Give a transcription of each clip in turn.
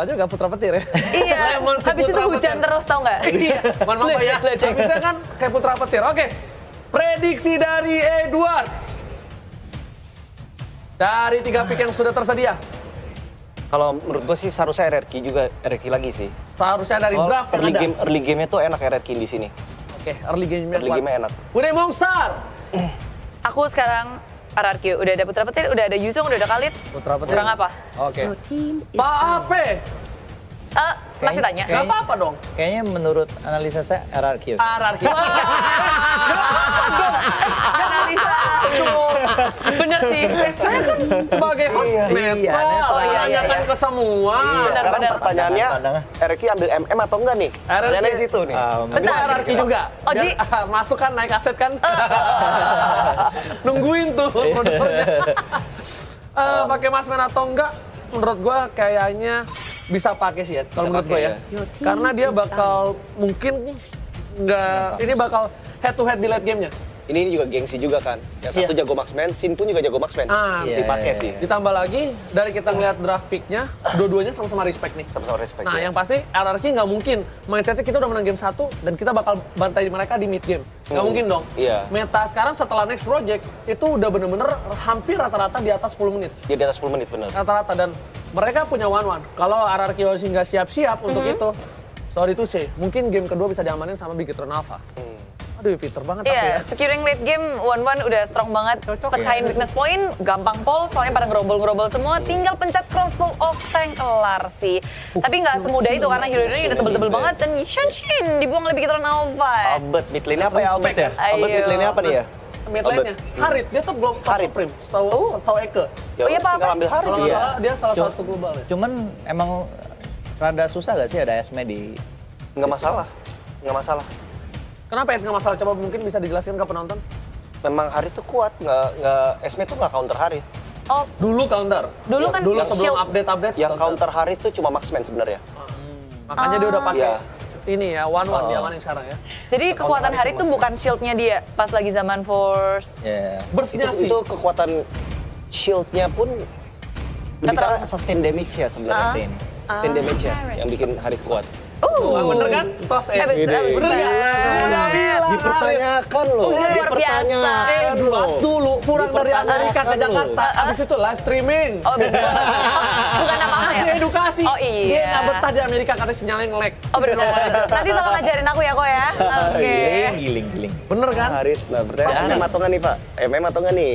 Juga putra petir ya. Iya, habis itu hujan terus tau nggak? Iya, mohon maaf Pak ya. Habisnya kan kayak putra petir. Oke, prediksi dari Edward. Dari 3 pick yang sudah tersedia. Kalau menurut gue sih seharusnya RRQ juga, RRQ lagi sih. Seharusnya dari draft yang ada. Early game-nya tuh enak RRQ di sini. Oke, early game-nya Early game-nya enak. Udah Mongstar. Aku sekarang RRQ, udah ada Putra Petir, udah ada Yusung, udah ada Khalid. Putra petir. Kurang apa? Oke. Pak Ape. Masih tanya? Gak apa-apa dong. Kayaknya menurut analisa saya RRQ. RRQ. Analisa. Bener sih. Saya kan sebagai host netral. Tanyakan ke semua. Sekarang benar. pertanyaannya, Pandangan. RRQ ambil MM atau enggak nih? Pertanyaannya di situ nih. Betul, RRQ juga. Oh, Biar, di- masuk kan, naik kaset kan. Nungguin tuh produsernya. Pakai masmen atau enggak, menurut gua kayaknya bisa pakai sih ya, kalau menurut gua ya. Karena dia bakal, mungkin nggak, ini bakal head to head di late game-nya. Ini juga gengsi juga kan. Yang satu jago marksman, Sin pun juga jago marksman. Iya, pakai sih. Ditambah lagi, dari kita ngeliat draft pick-nya, dua-duanya sama-sama respect nih. Sama-sama respect. Nah, ya. yang pasti RRQ nggak mungkin mindsetnya kita udah menang game 1 dan kita bakal bantai mereka di mid game. Nggak mungkin dong. Iya. Meta sekarang setelah next project itu udah bener-bener hampir rata-rata di atas 10 menit. Dia di atas 10 menit bener. Rata-rata, dan mereka punya one-one. Kalau RRQ masih nggak siap-siap untuk itu, sorry to say, mungkin game kedua bisa diamanin sama Bigetron Alpha. Aduh, Peter banget tapi ya. Iya, securing late game, one-one udah strong banget. Cocok Pecahin ya. weakness point, gampang pole, soalnya pada ngerobol-ngerobol semua. Tinggal pencet crossbow, Octane, kelar sih. Tapi nggak semudah itu karena hero-hero udah tebel-tebel banget. Dan Shanshin dibuang lebih Bigetron Alpha. Albert, mid lane apa ya Albert ya? Ayo. Albert mid lane apa nih ya? Mid lane-nya. Harit, dia tuh belum top Harit. supreme, setahu Eke. Ya, Oh iya, Pak, tinggal apa? ambil Harit Kalau dia. nggak salah, dia salah satu global ya. Cuman emang rada susah gak sih ada Esme di... Nggak masalah. Nggak masalah. Kenapa ya nggak masalah? Coba mungkin bisa dijelaskan ke penonton. Memang Harit tuh kuat, nggak Esme tuh nggak counter Harit. Oh, Dulu counter. dulu kan Dulu sebelum shield. update-update. Yang counter Harit tuh cuma marksman sebenarnya. Makanya dia udah pakai Iya. ini ya, one-one diamanin sekarang ya. Jadi kekuatan hari itu bukan shieldnya dia pas lagi zaman Force. Ya. Burstnya sih. Itu kekuatan shieldnya pun lebih terlalu- karena sustain damage ya sebenarnya. Tim. Sustain damage ya yang bikin Harit kuat. Bener kan? Tos bener nggak? Udah bilang. Dipertanyakan loh, Luar dipertanyakan biasa. loh. Dulu pulang dari Amerika ke Dipertanyakan loh. Jakarta, abis itu live streaming. Oh bener. Bukan nama-nama ya? Kasih edukasi. Oh iya. Dia nggak betah di Amerika karena sinyalnya nge-lag. Oh bener. Nanti tolong ngajarin aku ya kok ya. Oke. Giling. Bener kan? Harit, nah pertanyaan MM atau nggak nih Pak? MM atau nggak nih?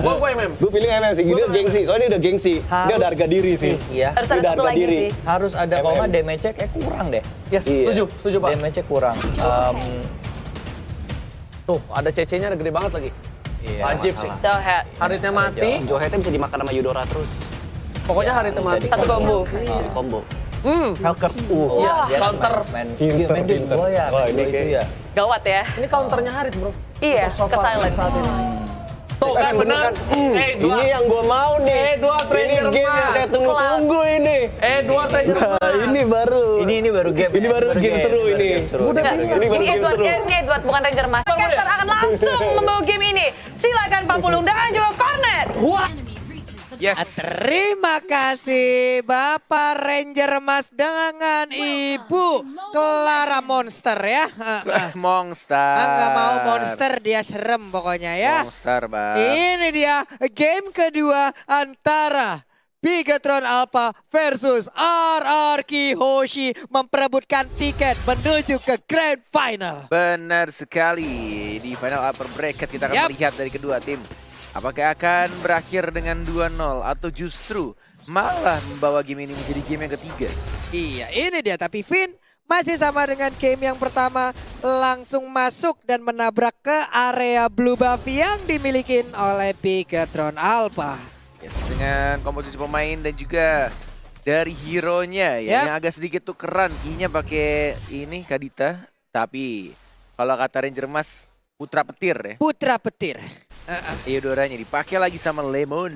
Gua MM. Gue pilih MM sih, dia gengsi, soalnya dia udah gengsi. Dia udah harga diri sih. Iya. Harus Dia ada udah satu harga lagi diri. sih. Harus ada, kalau MM. nggak damage-nya kayak kurang deh. Yes, Iya. setuju Pak. Damage-nya kurang. Tuh, ada CC-nya ada gede banget lagi. Iya. Wajib sih. So head. Haritnya mati, Johetnya bisa dimakan sama Yudora terus. pokoknya haritnya bisa mati. di- Satu combo. Combo. Helker. Iya, dia counter. main Pinter, main pinter. dua ya. Wah, main ini dua itu kayak- ya. Gawat ya. Ini counternya Harit, bro. Iya, So ke far silent. saat ini. Tuh kan bener. Ini yang gue mau nih. dua Ini treasure game yang saya tunggu-tunggu ini. dua treasure Nah, ini baru. Ini baru game. Ini ya, baru game seru baru ini. game seru. Udah, Enggak, Ini baru ini game Edward, seru. ini Edward bukan Ranger Mas. Caster akan langsung membawa game ini. Silakan Pak Pulung dan juga Cornet. Yes. Terima kasih Bapak Ranger Mas dengan Ibu Clara Monster ya. Monster. Nggak mau monster, dia serem pokoknya ya. Monster, Bang. Ini dia game kedua antara Bigetron Alpha versus RRQ Hoshi memperebutkan tiket menuju ke Grand Final. Benar sekali. Di final upper bracket kita akan Yap. melihat dari kedua tim. Apakah akan berakhir dengan 2-0 atau justru malah membawa game ini menjadi game yang ketiga? Iya, ini dia. Tapi Vin masih sama dengan game yang pertama, langsung masuk dan menabrak ke area blue buff yang dimiliki oleh Bigetron Alpha. Yes, dengan komposisi pemain dan juga dari hero-nya ya, Yap. yang agak sedikit tukeran. Kayaknya pakai ini Kadita, tapi kalau kata Ranger Mas, Putra Petir ya. Putra Petir. Eudoranya dipakai lagi sama Lemon.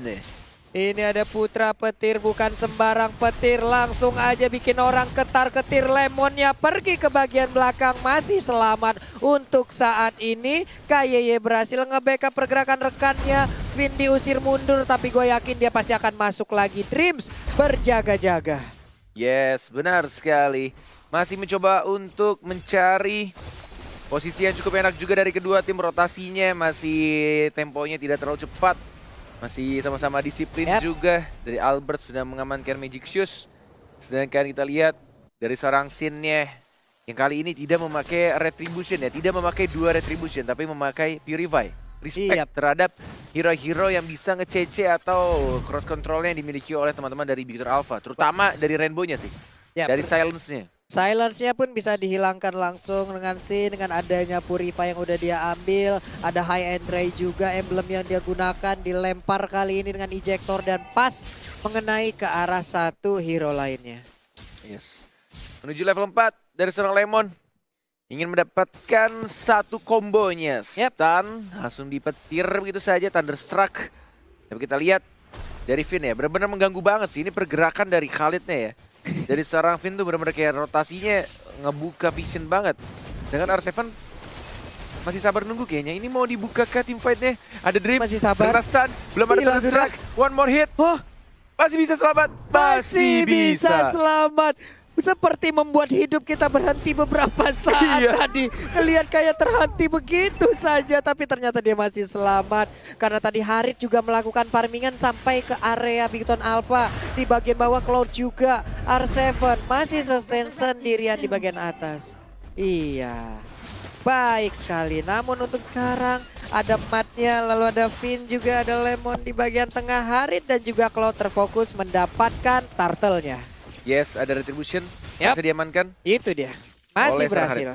Ini ada Putra Petir, bukan sembarang petir. Langsung aja bikin orang ketar-ketir. Lemonnya pergi ke bagian belakang, masih selamat untuk saat ini. KYY berhasil nge-backup pergerakan rekannya. Vin diusir mundur, tapi gue yakin dia pasti akan masuk lagi. Dreams berjaga-jaga. Yes, benar sekali. Masih mencoba untuk mencari posisi yang cukup enak juga dari kedua tim. Rotasinya masih temponya tidak terlalu cepat. Masih sama-sama disiplin juga. Dari Albert sudah mengamankan Magic Shoes. Sedangkan kita lihat dari seorang Sin-nya yang kali ini tidak memakai Retribution ya. Tidak memakai 2 Retribution tapi memakai Purify. Respect terhadap hero-hero yang bisa nge-CC atau cross control-nya yang dimiliki oleh teman-teman dari Victor Alpha. Terutama dari Rainbow-nya sih. Dari Silence-nya. Silence-nya pun bisa dihilangkan langsung dengan Sin, dengan adanya Purify yang udah dia ambil. Ada High and Ray juga, emblem yang dia gunakan dilempar kali ini dengan ejector dan pas mengenai ke arah satu hero lainnya. Yes. Menuju level 4 dari seorang Lemon. Ingin mendapatkan satu kombonya. Stun, langsung dipetir begitu saja, Thunderstruck. Tapi kita lihat dari Finn ya, benar-benar mengganggu banget sih. Ini pergerakan dari Khalidnya ya. Dari seorang Finn tuh benar-benar kayak rotasinya ngebuka vision banget. Dengan R7 masih sabar nunggu kayaknya. Ini mau dibuka ke team fight-nya. Ada Dream, Masih sabar. kena stun, belum ada Thunderstruck. One more hit. Masih bisa selamat. Masih bisa selamat. Seperti membuat hidup kita berhenti beberapa saat tadi. Ngelihat kayak terhenti begitu saja. Tapi ternyata dia masih selamat. Karena tadi Harit juga melakukan farmingan sampai ke area Bigton Alpha. Di bagian bawah Cloud juga. R7 masih sustain sendirian di bagian atas. Iya. Baik sekali. Namun untuk sekarang ada Matnya, lalu ada Finn juga, ada Lemon di bagian tengah. Harit dan juga Cloud terfokus mendapatkan turtle-nya. Yes, ada Retribution. Bisa diamankan. Itu dia. Masih berhasil.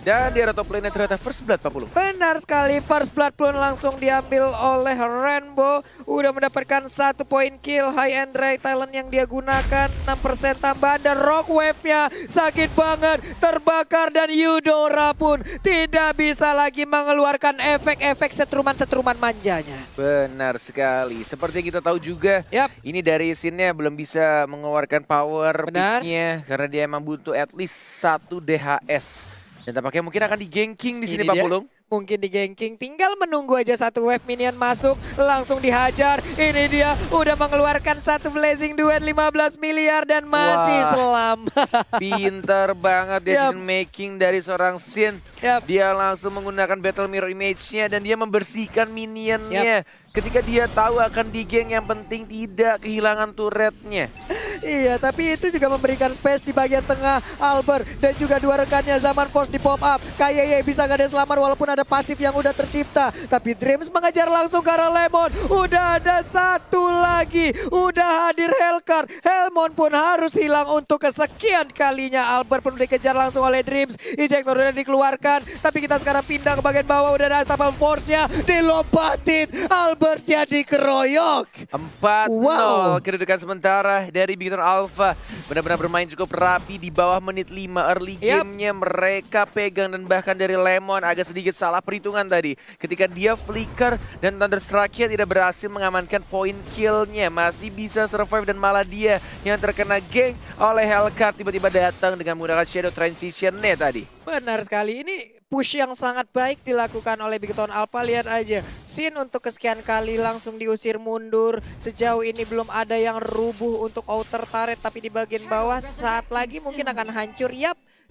Dan di top lane ternyata First Blood 40. Benar sekali, First Blood pun langsung diambil oleh Rainbow. Udah mendapatkan 1 poin kill. High and Ray talent yang dia gunakan. 6% tambahan dan Rock Wave-nya sakit banget. Terbakar dan Eudora pun tidak bisa lagi mengeluarkan efek-efek setruman-setruman manjanya. Benar sekali. Seperti yang kita tahu juga, ini dari Sin-nya belum bisa mengeluarkan power pick-nya. Karena dia emang butuh at least 1 DHS. Dan tampaknya mungkin akan di-ganking di sini Pak Pulung. Mungkin di-ganking, tinggal menunggu aja 1 wave minion masuk, langsung dihajar. Ini dia udah mengeluarkan 1 Blazing Duet 15 miliar dan masih selamat. Pintar banget decision making dari seorang Sin. Dia langsung menggunakan Battle Mirror Image-nya dan dia membersihkan minionnya. Ketika dia tahu akan di-gank, yang penting tidak kehilangan turretnya. Iya, tapi itu juga memberikan space di bagian tengah. Albert dan juga 2 rekannya Zaman Force di pop up. Kayaknya bisa gak ada selamat walaupun ada pasif yang udah tercipta. Tapi Dreams mengejar langsung ke arah Lemon. Udah ada 1 lagi. Udah hadir Hellcar. Helmon pun harus hilang untuk kesekian kalinya. Albert pun dikejar langsung oleh Dreams. Ejector udah dikeluarkan. Tapi kita sekarang pindah ke bagian bawah. Udah ada Stable Force-nya. Dilompatin. Albert jadi keroyok. 4-0 kedudukan sementara dari Victor Alpha. Benar-benar bermain cukup rapi di bawah menit 5 early game-nya. Mereka pegang dan bahkan dari Lemon agak sedikit salah perhitungan tadi. Ketika dia flicker dan Thunderstruck-nya tidak berhasil mengamankan poin kill-nya. Masih bisa survive dan malah dia yang terkena gank oleh Hellcat tiba-tiba datang dengan menggunakan Shadow Transition-nya tadi. Benar sekali, ini push yang sangat baik dilakukan oleh Bigton Alpha. Lihat aja, Sin untuk kesekian kali langsung diusir mundur. Sejauh ini belum ada yang rubuh untuk outer turret, tapi di bagian bawah saat lagi mungkin akan hancur.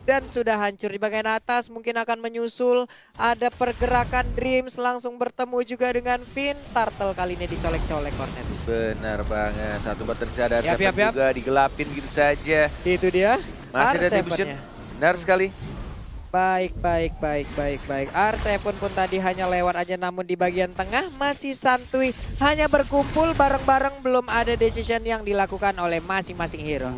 Dan sudah hancur. Di bagian atas mungkin akan menyusul. Ada pergerakan Dreams langsung bertemu juga dengan Finn. Turtle kali ini dicolek-colek Cornet. Benar banget, satu bertersi ada juga digelapin gitu saja. Itu dia. Masih ada Retribution. Benar sekali. Baik. R7 pun tadi hanya lewat aja, namun di bagian tengah masih santuy. Hanya berkumpul bareng-bareng, belum ada decision yang dilakukan oleh masing-masing hero.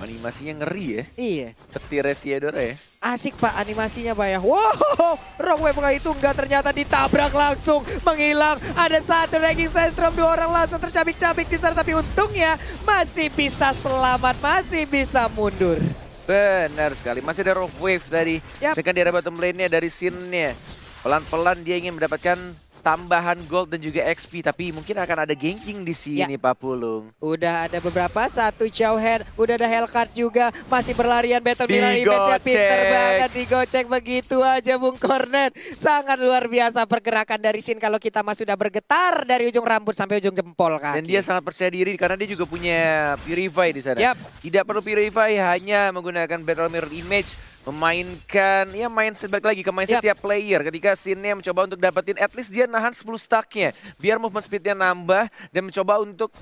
Animasinya ngeri ya. Iya. Petir Eudora ya. Asik Pak animasinya Pak ya. Wow, Rock Wave itu enggak, ternyata ditabrak langsung. Menghilang, ada 1 ranking Sandstorm, 2 orang langsung tercabik-cabik di sana. Tapi untungnya masih bisa selamat, masih bisa mundur. Benar sekali, masih ada Rock Wave tadi. Sedangkan di area bottom lane-nya dari Sin-nya. Pelan-pelan dia ingin mendapatkan tambahan gold dan juga XP, tapi mungkin akan ada ganking di sini Pak Pulung. Udah ada beberapa, satu jauh head, udah ada Hellcat juga, masih berlarian Battle Mirror Image-nya pinter banget, digocek begitu aja Bung Cornet. Sangat luar biasa pergerakan dari Sin kalau kita mah sudah bergetar dari ujung rambut sampai ujung jempol kaki. Dan dia sangat percaya diri karena dia juga punya Purify di sana. Tidak perlu Purify, hanya menggunakan Battle Mirror Image, memainkan, ya mindset balik lagi ke mindset tiap player. Ketika Sin-nya mencoba untuk dapetin, at least dia nahan 10 stack-nya. Biar movement speed-nya nambah dan mencoba untuk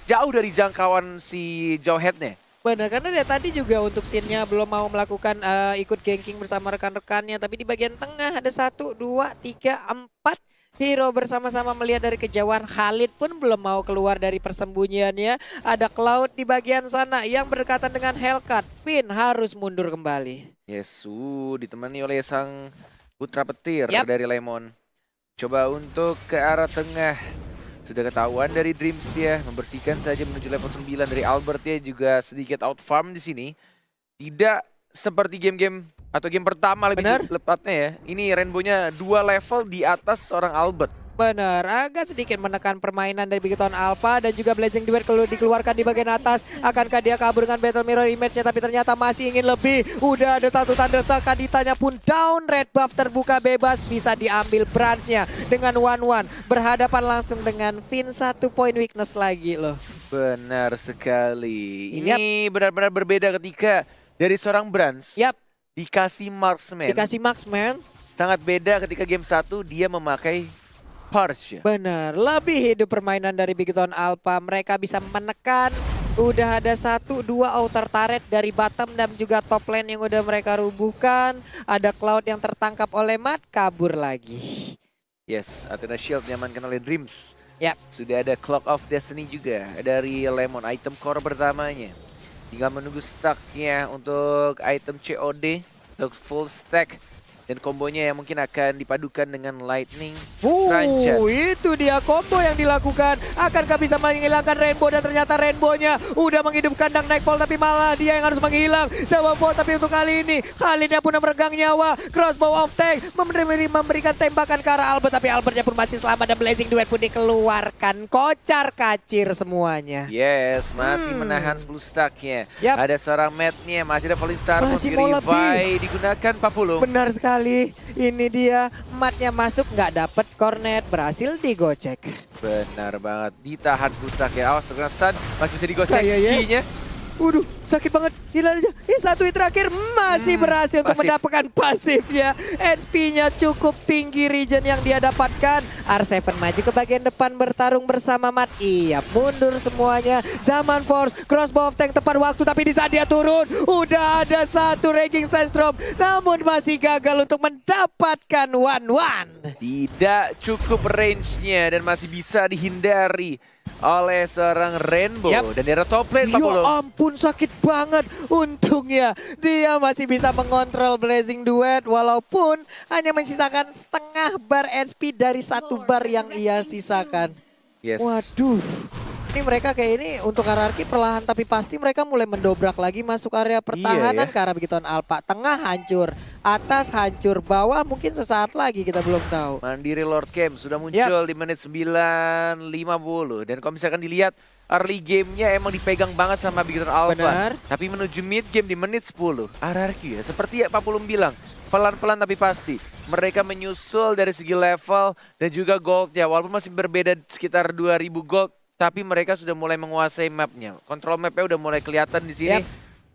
jauh dari jangkauan si Jawhead-nya. Benar, karena dia tadi juga untuk Sin-nya belum mau melakukan ikut ganking bersama rekan-rekannya. Tapi di bagian tengah ada 1, 2, 3, 4 hero bersama-sama melihat dari kejauhan. Khalid pun belum mau keluar dari persembunyiannya. Ada Cloud di bagian sana yang berdekatan dengan Hellcat. Finn harus mundur kembali. Yes, ditemani oleh sang putra petir dari Lemon. Coba untuk ke arah tengah. Sudah ketahuan dari Dreams ya, membersihkan saja menuju level 9 dari Albert ya, juga sedikit out farm di sini. Tidak seperti game-game atau game pertama lebih tepatnya ya. Ini Rainbow-nya 2 level di atas seorang Albert. Benar, agak sedikit menekan permainan dari Bigoton Alpha dan juga Blazing Duet kalau dikeluarkan di bagian atas. Akankah dia kabur dengan Battle Mirror Image-nya, tapi ternyata masih ingin lebih. Udah ada satu tanda Kaditanya pun down, red buff terbuka bebas, bisa diambil Branch-nya dengan 1-1. Berhadapan langsung dengan Finn, 1 point weakness lagi loh. Benar sekali. Ini benar-benar berbeda ketika dari seorang Branch dikasih Marksman. Dikasih Marksman. Sangat beda ketika game 1 dia memakai Purge. Benar, lebih hidup permainan dari Bigoton Alpha. Mereka bisa menekan. Udah ada 1, 2 outer turret dari bottom dan juga top lane yang udah mereka rubuhkan. Ada Cloud yang tertangkap oleh Matt, kabur lagi. Yes, Athena Shield diamankan oleh Dreams. Sudah ada Clock of Destiny juga dari Lemon, item core pertamanya. Tinggal menunggu stacknya untuk item COD, untuk full stack. Dan kombonya yang mungkin akan dipadukan dengan Lightning Ranchan. Itu dia combo yang dilakukan. Akankah bisa menghilangkan Rainbow, dan ternyata Rainbow-nya udah menghidupkan Dark Nightfall, tapi malah dia yang harus menghilang. Jawab tapi untuk kali ini Khalidnya pun meregang nyawa. Crossbow of Tank memberikan tembakan ke arah Albert, tapi Albertnya pun masih selamat dan Blazing Duet pun dikeluarkan. Kocar kacir semuanya. Yes, masih menahan 10 stacknya. Ada seorang Matt-nya, masih ada Falling Star, masih mau Purify digunakan Pak Pulung. Benar sekali. Ini dia, matnya masuk, nggak dapet Cornet, berhasil digocek. Benar banget, ditahan 10 stack ya. Awas terkena stun, masih bisa digocek Ki-nya. Waduh, sakit banget. Gila aja. Ini satu hit terakhir masih berhasil untuk mendapatkan pasifnya. HP-nya cukup tinggi region yang dia dapatkan. R7 maju ke bagian depan bertarung bersama Matt. Iya, mundur semuanya. Zaman Force, crossbow of tank tepat waktu, tapi di saat dia turun udah ada satu Raging Sandstorm, namun masih gagal untuk mendapatkan 1-1. Tidak cukup range-nya dan masih bisa dihindari oleh seorang Rainbow. Dan dia ada top lane Pak Pulung. Ya ampun, sakit banget. Untungnya dia masih bisa mengontrol Blazing Duet walaupun hanya mensisakan setengah bar HP dari 1 bar yang ia sisakan. Waduh. Ini mereka kayak ini untuk hierarki perlahan tapi pasti mereka mulai mendobrak lagi masuk area pertahanan ke arah Bigoton Alpha. Tengah hancur, atas hancur, bawah mungkin sesaat lagi kita belum tahu. Mandiri Lord Camp sudah muncul di menit 9.50 dan kalau misalkan dilihat early gamenya emang dipegang banget sama Bigoton Alpha. Tapi menuju mid game di menit 10 hierarki ya seperti Pak Pulung bilang, pelan-pelan tapi pasti. Mereka menyusul dari segi level dan juga gold ya, walaupun masih berbeda sekitar 2000 gold. Tapi mereka sudah mulai menguasai mapnya. Kontrol mapnya udah mulai kelihatan di sini.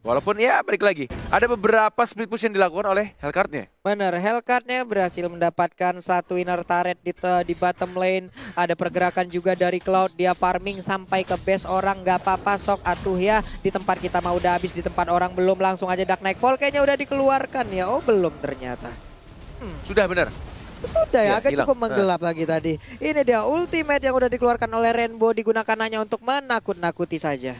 Walaupun ya balik lagi, ada beberapa split push yang dilakukan oleh Hellcat-nya. Benar, Hellcat-nya berhasil mendapatkan satu inner turret di bottom lane. Ada pergerakan juga dari Cloud, dia farming sampai ke base orang. Gak apa-apa, sok atuh ya. Di tempat kita mah udah habis, di tempat orang belum. Langsung aja Dark Nightfall kayaknya udah dikeluarkan ya. Oh belum ternyata. Sudah benar. Sudah ya, agak cukup menggelap lagi tadi. Ini dia ultimate yang udah dikeluarkan oleh Rainbow, digunakan hanya untuk menakut-nakuti saja.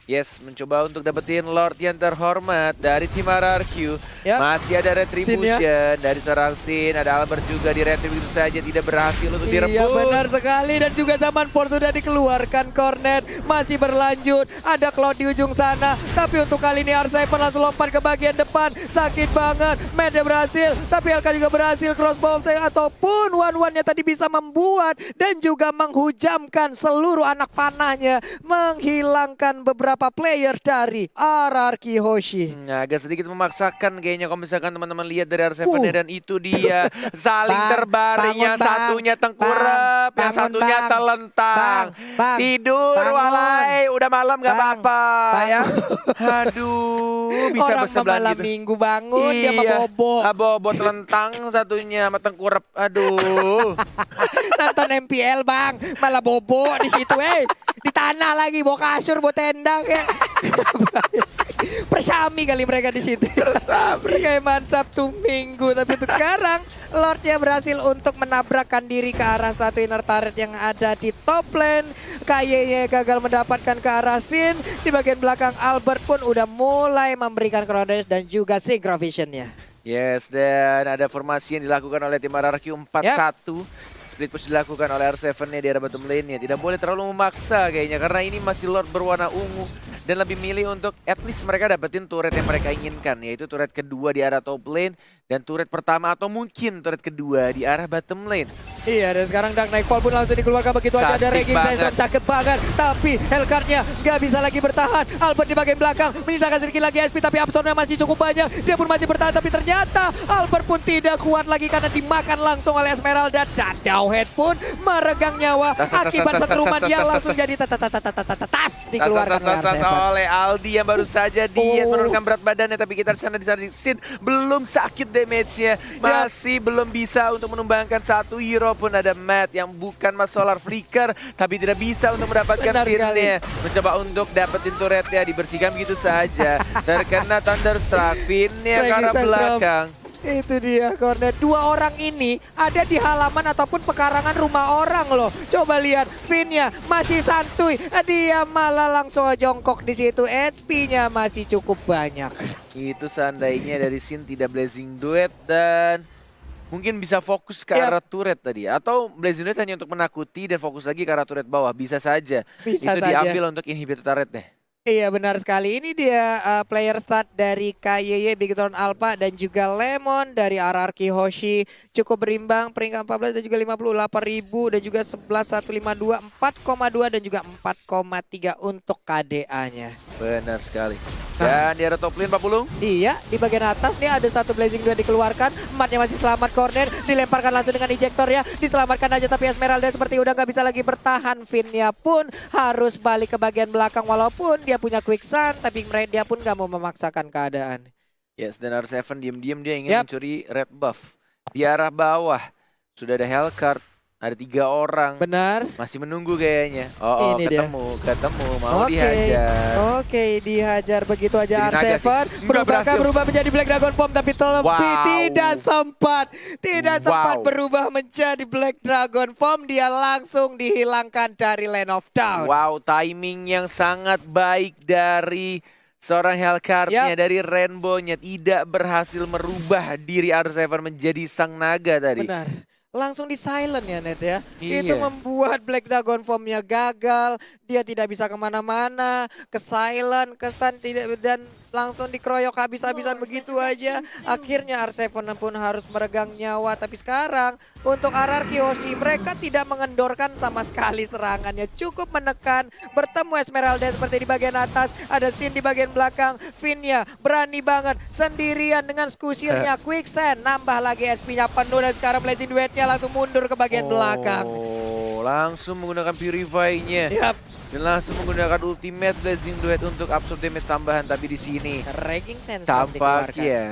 Yes, mencoba untuk dapetin Lord yang terhormat dari tim RRQ. Yap. Masih ada Retribution Sin, dari seorang Sin. Ada Albert juga di retrieve begitu saja, tidak berhasil untuk direbut. Iya benar sekali, dan juga Zaman Force sudah dikeluarkan. Cornet masih berlanjut, ada Cloud di ujung sana, tapi untuk kali ini R7 langsung lompat ke bagian depan. Sakit banget, Mede berhasil, tapi LK juga berhasil. Crossbow tank ataupun one-one-nya tadi bisa membuat dan juga menghujamkan seluruh anak panahnya, menghilangkan beberapa player dari RRQ Hoshi. Nah, agak sedikit memaksakan kayaknya kalau misalkan teman-teman lihat dari R7 dan itu dia saling Bang, terbaring, yang bangun, Bang. satunya tengkurap, yang Bangun, satunya Bang. telentang. Bang, Tidur bangun. walai, udah malam gak Bang, apa-apa ya. bangun. Aduh, bisa Orang bersebelahan malam gitu. minggu bangun, dia bobo. Bobo telentang satunya sama tengkurap. Aduh. Nonton MPL bang, malah bobo di situ di tanah lagi, bawa kasur, bawa tenda kayak. Persami kali mereka di situ. Perkemahan Sabtu Minggu, tapi untuk sekarang Lordnya berhasil untuk menabrakkan diri ke arah satu inner turret yang ada di top lane. KY gagal mendapatkan ke arah Sin. Di bagian belakang Albert pun udah mulai memberikan Chronos dan juga Synchro Vision-nya. Yes, dan ada formasi yang dilakukan oleh tim RRQ 4-1. Split push dilakukan oleh R7-nya di arah bottom lane-nya. Tidak boleh terlalu memaksa kayaknya, karena ini masih Lord berwarna ungu. Dan lebih milih untuk at least mereka dapetin turret yang mereka inginkan, yaitu turret kedua di arah top lane dan turret pertama atau mungkin turret kedua di arah bottom lane. Iya, dan sekarang Dark Nightfall pun langsung dikeluarkan begitu aja. Ada Cantik Reggie Session, sakit banget. Tapi Hellcard-nya nggak bisa lagi bertahan. Albert di bagian belakang, menyisakan sedikit lagi SP, tapi Absol-nya masih cukup banyak. Dia pun masih bertahan, tapi ternyata Albert pun tidak kuat lagi karena dimakan langsung oleh Esmeralda. Dan Jauhead pun meregang nyawa akibat setruman yang langsung jadi tas dikeluarkan oleh R7. Oleh Aldi yang baru saja diet menurunkan berat badannya, tapi kita di sana di Sin belum sakit damage-nya. Masih belum bisa untuk menumbangkan satu hero pun. Ada Matt yang bukan Mas Solar Flicker, tapi tidak bisa untuk mendapatkan Sin-nya. Mencoba untuk dapetin turretnya, dibersihkan begitu saja. Terkena Thunderstruck, Fin-nya ke arah belakang. Itu dia Cornet. Dua orang ini ada di halaman ataupun pekarangan rumah orang loh. Coba lihat, Fin-nya masih santuy. Dia malah langsung jongkok di situ. HP-nya masih cukup banyak. Itu seandainya dari Sin tidak Blazing Duet dan mungkin bisa fokus ke arah turret tadi. Atau Blazing Duet hanya untuk menakuti dan fokus lagi ke arah turret bawah. Bisa saja. Bisa itu saja. diambil untuk inhibitor turret deh. Iya benar sekali, ini dia player start dari KYY, Bigtron Alpha dan juga Lemon dari RRQ Hoshi. Cukup berimbang, peringkat 14 dan juga 58.000 dan juga 11.152, 4,2 dan juga 4,3 untuk KDA-nya. Benar sekali. Dan di arah top lane 40. Iya, di bagian atas nih ada satu Blazing Duet dikeluarkan. Ematnya masih selamat, corner dilemparkan langsung dengan ejector ya. Diselamatkan aja, tapi Esmeralda seperti udah nggak bisa lagi bertahan. Fin-nya pun harus balik ke bagian belakang walaupun dia punya quicksand, tapi dia pun nggak mau memaksakan keadaan. Yes, dan R7 diam-diam dia ingin mencuri red buff. Di arah bawah sudah ada Hellcard. Ada 3 orang. Benar. Masih menunggu kayaknya. Oh, Ini ketemu. Mau dihajar. Oke, dihajar begitu aja. Jadi R7 berubah menjadi Black Dragon Bomb, tapi tidak sempat. Tidak sempat berubah menjadi Black Dragon Bomb. Dia langsung dihilangkan dari Land of Dawn. Wow, timing yang sangat baik dari seorang Hellcard-nya, dari Rainbow-nya. Tidak berhasil merubah diri R7 menjadi sang naga tadi. Benar. Langsung di silent ya Net ya. Iya. Itu membuat Black Dragon Form-nya gagal. Dia tidak bisa kemana-mana. Ke silent, ke stun, dan langsung dikeroyok habis-habisan begitu aja. Akhirnya R7 pun harus meregang nyawa. Tapi sekarang untuk RRQ Hoshi, mereka tidak mengendorkan sama sekali serangannya. Cukup menekan, bertemu Esmeralda seperti di bagian atas. Ada Sin di bagian belakang. Fin-nya berani banget sendirian dengan skusirnya. Quicksand, nambah lagi SP-nya penuh. Dan sekarang Blazing Duet-nya langsung mundur ke bagian belakang. Langsung menggunakan Purify-nya. Dan langsung menggunakan ultimate Blazing Duet untuk absorb damage tambahan. Tapi di sini Ragging Sense tampaknya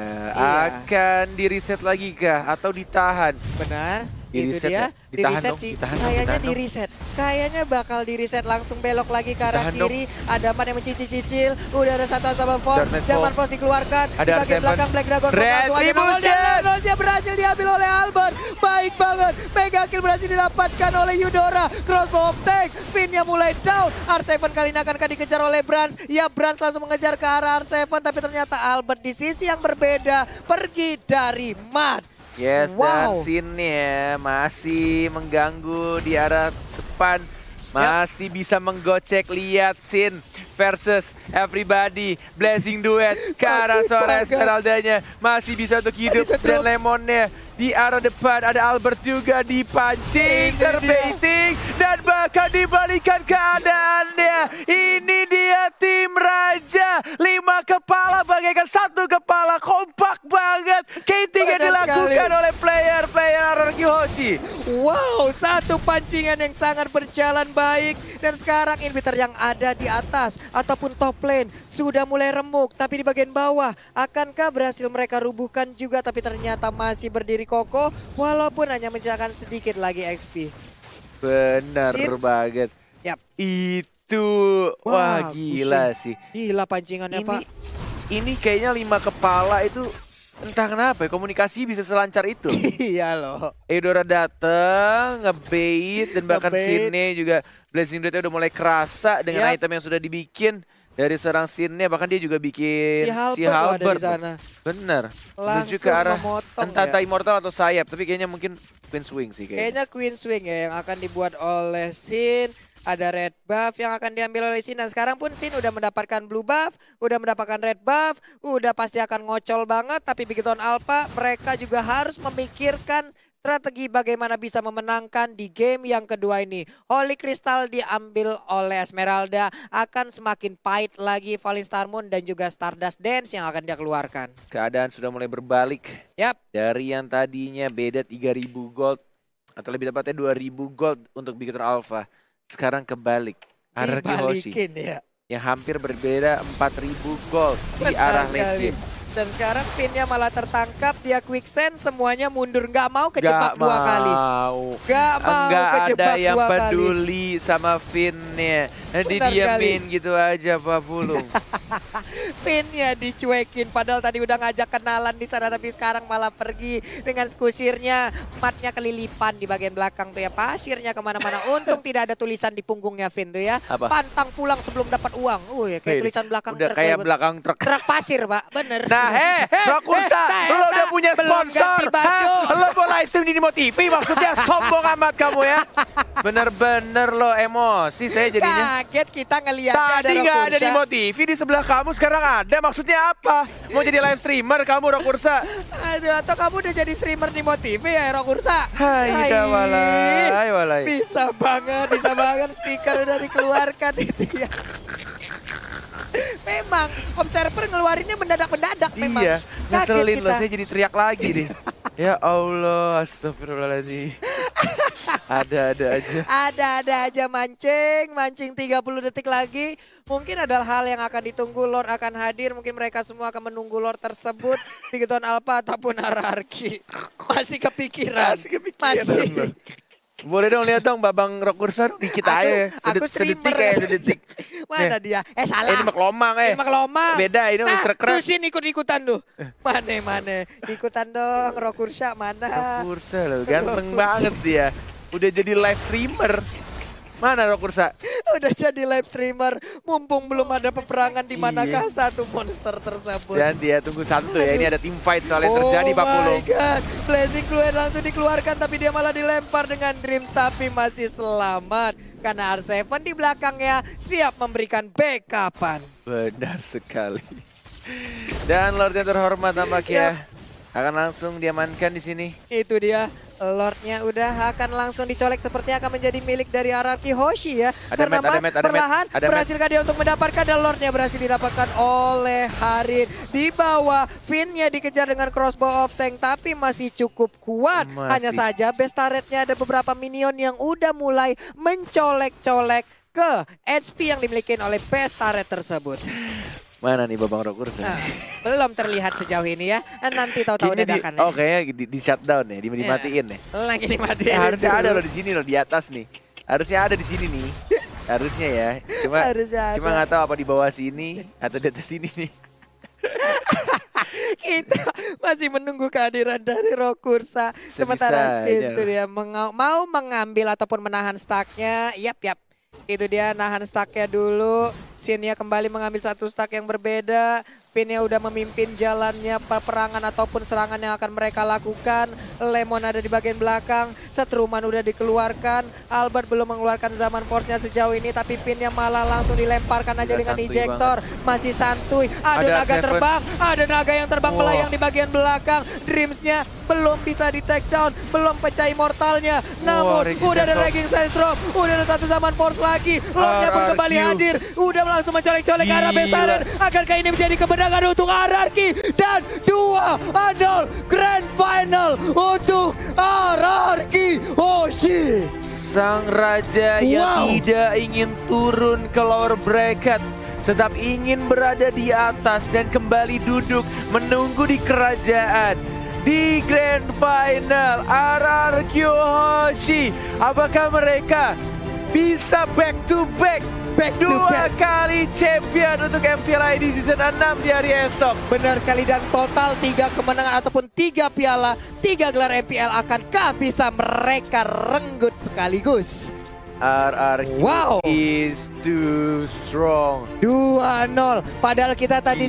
akan di reset lagi kah atau ditahan? Benar. Di Itu reset dia, ya? Ditahan dong, sih. ditahan dong, Kayaknya ditahan di dong. reset. Kayaknya bakal di reset langsung belok lagi ke arah Ditahan dong. kiri. Ada Man yang mencicil-cicil. Udah ada satu sama Force. Darknet Zaman Force. Force dikeluarkan. Ada Di bagian R7. belakang Black Dragon Force langsung aja nongol. Retribution. Dan Levelnya berhasil diambil oleh Albert. Baik banget. Mega kill berhasil didapatkan oleh Eudora. Crossbow of tank. Pinnya mulai down. R7 kali ini akankah dikejar oleh Brans. Ya Brans langsung mengejar ke arah R7. Tapi ternyata Albert di sisi yang berbeda. Pergi dari Mat. Yes, dan Wow. scene-nya masih mengganggu di arah depan. Masih bisa menggocek. Lihat scene versus everybody. Blazing duet ke arah Sakit seorang banget. Esmeraldanya. Masih bisa untuk hidup. Bisa Dan drop. Lemonnya di arah depan. Ada Albert juga dipancing, Ini terbaiting. Dan bahkan dibalikan keadaannya. Ini dia tim Raja. 5 kepala bagaikan 1 kepala. Kompak banget. Kating yang Benar dilakukan sekali. oleh player Araraki Hoshi. Wow, satu pancingan yang sangat berjalan baik. Dan sekarang inhibitor yang ada di atas ataupun top lane sudah mulai remuk. Tapi di bagian bawah, akankah berhasil mereka rubuhkan juga? Tapi ternyata masih berdiri kokoh walaupun hanya menyisakan sedikit lagi XP. Benar Sin. banget. Yap. Itu, Wah, wah gila sih. Gila pancingannya, Pak. Ini kayaknya 5 kepala itu entah kenapa ya, komunikasi bisa selancar itu. Iya loh. Eudora dateng, ngebait dan bahkan Ngebait. scene-nya juga Blazing Duet udah mulai kerasa dengan Yap. item yang sudah dibikin dari serang scene-nya, bahkan dia juga bikin Si Halbert loh ada di sana. Bener. Menuju Langsung ke arah memotong entah ya. Immortal atau sayap, tapi kayaknya mungkin Queen Swing sih kayaknya. Kayaknya Queen Swing ya yang akan dibuat oleh Sin. Ada red buff yang akan diambil oleh Sin. Dan sekarang pun Sin udah mendapatkan blue buff. Udah mendapatkan red buff. Udah pasti akan ngocol banget. Tapi begitu Alpha mereka juga harus memikirkan strategi bagaimana bisa memenangkan di game yang kedua ini. Holy Crystal diambil oleh Esmeralda. Akan semakin pahit lagi Falling Star Moon dan juga Stardust Dance yang akan dia keluarkan. Keadaan sudah mulai berbalik. Yap. Dari yang tadinya beda 3.000 gold. Atau lebih tepatnya 2.000 gold untuk Beacon Alpha. Sekarang kebalik. Araraki Hoshi. Dibalikin ya. Yang hampir berbeda 4.000 gold di Benar arah late sekali. game. Dan sekarang pinnya malah tertangkap, dia quicksand, semuanya mundur. Nggak mau Gak kejebak dua kali. mau. Nggak mau Nggak ada kejebak yang dua kali. peduli sama Finn-nya. Nanti Benar diamin gitu aja Pak Pulung. Pinnya dicuekin, padahal tadi udah ngajak kenalan di sana, tapi sekarang malah pergi dengan kusirnya. Matnya kelilipan di bagian belakang tuh ya, pasirnya kemana-mana. Untung tidak ada tulisan di punggungnya Finn tuh ya. Apa? Pantang pulang sebelum dapat uang. Ya kayak Wih, tulisan belakang udah truk. kayak Betul. belakang truk. Truk pasir, Pak. Bener. Nah, Rokursa, lo udah punya belum sponsor. ganti baju. Lo mau live stream di Nimo TV, maksudnya sombong amat kamu ya. Bener-bener lo emosi saya jadinya. Kaget kita ngeliatnya ada Tadi nggak ada Rokursa. Nimo TV, di sebelah kamu sekarang ada. Maksudnya apa? Mau jadi live streamer kamu Rokursa? Aduh, atau kamu udah jadi streamer di TV ya, Rokursa? Hai, dah walai, walai. Bisa banget stiker udah dikeluarkan itu ya. Memang Om Server ngeluarinnya mendadak-mendadak memang. Iya, Kaget ngeselin kita. loh, saya jadi teriak lagi deh. Ya Allah, astagfirullahaladzim. Ada-ada aja. Ada aja mancing 30 detik lagi. Mungkin adalah hal yang akan ditunggu, Lord akan hadir. Mungkin mereka semua akan menunggu Lord tersebut. Begitu Alpha ataupun Araraki. Masih kepikiran. Masih. Boleh dong lihat dong Babang Rokursa dikit aja. Aku Sedetik streamer. kayak sedetik. Mana dia? Salah. Ini maklomang Ini maklomang. Beda ini Nah, krek-krek. tuh sini ikut-ikutan tuh. Mana. Ikutan dong, Rokursa mana? Rokursa loh, ganteng banget dia. Udah jadi live streamer. Mana Rokursa? Udah jadi live streamer. Mumpung belum ada peperangan di manakah Iya. satu monster tersebut. Dan dia tunggu satu ya, ini ada team fight soalnya terjadi Pak Oh Pulung. my god, Blazing Fluid langsung dikeluarkan tapi dia malah dilempar dengan Dreams tapi masih selamat. Karena R7 di belakangnya siap memberikan backupan. Benar sekali. Dan Lord yang terhormat tampaknya akan langsung diamankan di sini. Itu dia. Lordnya udah akan langsung dicolek sepertinya akan menjadi milik dari Araraki Hoshi ya. Ada Karena Matt, ada Matt, ada perlahan Matt, ada Matt. berhasilkah dia untuk mendapatkan dan Lordnya berhasil didapatkan oleh Harin. Di bawah Finn-nya dikejar dengan crossbow of tank tapi masih cukup kuat. Masih. Hanya saja best turret-nya ada beberapa minion yang udah mulai mencolek-colek ke HP yang dimiliki oleh best turret tersebut. Mana nih Babang Rokursa? Nah, belum terlihat sejauh ini ya. Nanti tahu-tahu Kayaknya dadakan ya. oh kayaknya di shutdown ya, dimatiin ya. Lagi dimatiin. Harusnya ada loh di sini loh, di atas nih. Harusnya ada di sini nih. Harusnya ya. Harusnya Cuma ada. nggak tahu apa di bawah sini atau di atas sini nih. Kita masih menunggu kehadiran dari Rokursa. Sementara Sebisanya. Sin dia mau mengambil ataupun menahan stacknya. Yap. Itu dia nahan stacknya dulu. Sinnya kembali mengambil satu stack yang berbeda. Pinnya udah memimpin jalannya peperangan ataupun serangan yang akan mereka lakukan. Lemon ada di bagian belakang. Setruman udah dikeluarkan. Albert belum mengeluarkan zaman force-nya sejauh ini. Tapi pinnya malah langsung dilemparkan aja Udah dengan santuy ejector. Masih santuy. Ada naga Seven. terbang. Ada naga yang terbang Wah. melayang di bagian belakang. Dreams-nya belum bisa di take down. Belum pecah immortalnya. Namun Reggie udah ada Sensor. Raging Sandstorm. Udah ada satu zaman force lagi. Lordnya pun RRQ. kembali hadir. Udah langsung mencolek-colek ke arah Gila. Bestaren. Akankah ini menjadi kemenangan untuk RRQ? Dan 2-0 Grand Final untuk RRQ Hoshi. Sang raja yang Wow. tidak ingin turun ke lower bracket, tetap ingin berada di atas dan kembali duduk menunggu di kerajaan. Di Grand Final RRQ Hoshi, apakah mereka bisa back to back dua kali champion untuk MPL ID season 6 di hari esok? Benar sekali, dan total 3 kemenangan ataupun 3 piala, 3 gelar MPL akankah bisa mereka renggut sekaligus? RRQ Wow. is too strong. 2-0. Padahal kita tadi